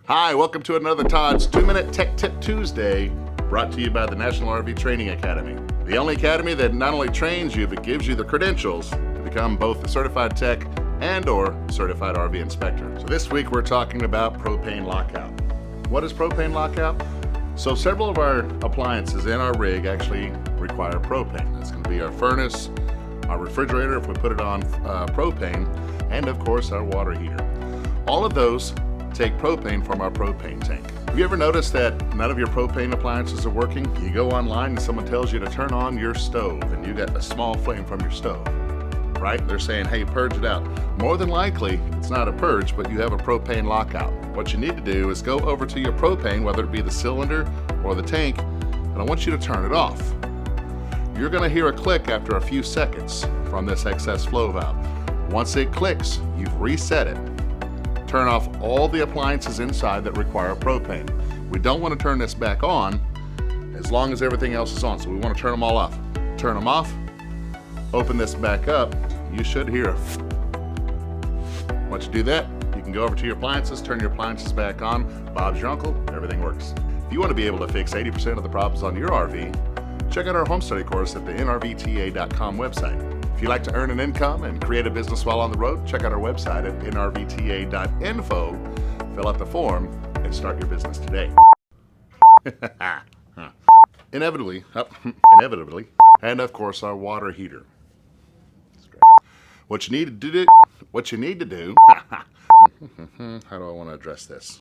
Hi, welcome to another Todd's 2-Minute Tech Tip Tuesday, brought to you by the National RV Training Academy. The only academy that not only trains you, but gives you the credentials to become both a certified tech and/or certified RV inspector. So this week we're talking about Propane Lockout. What is Propane Lockout? So several of our appliances in our rig actually require propane. That's going to be our furnace, our refrigerator if we put it on propane, and of course our water heater. All of those take propane from our propane tank. Have you ever noticed that none of your propane appliances are working? You go online and someone tells you to turn on your stove and you get a small flame from your stove, right? They're saying, hey, purge it out. More than likely, it's not a purge, but you have a propane lockout. What you need to do is go over to your propane, whether it be the cylinder or the tank, and I want you to turn it off. You're gonna hear a click after a few seconds from this excess flow valve. Once it clicks, you've reset it. Turn off all the appliances inside that require propane. We don't want to turn this back on as long as everything else is on, so we want to turn them all off. Turn them off, open this back up, you should hear a Once you do that, you can go over to your appliances, turn your appliances back on. Bob's your uncle, everything works. If you want to be able to fix 80% of the problems on your RV, check out our home study course at the nrvta.com website. If you'd like to earn an income and create a business while on the road, check out our website at nrvta.info, fill out the form, and start your business today. Inevitably, and of course our water heater. What you need to do, how do I want to address this?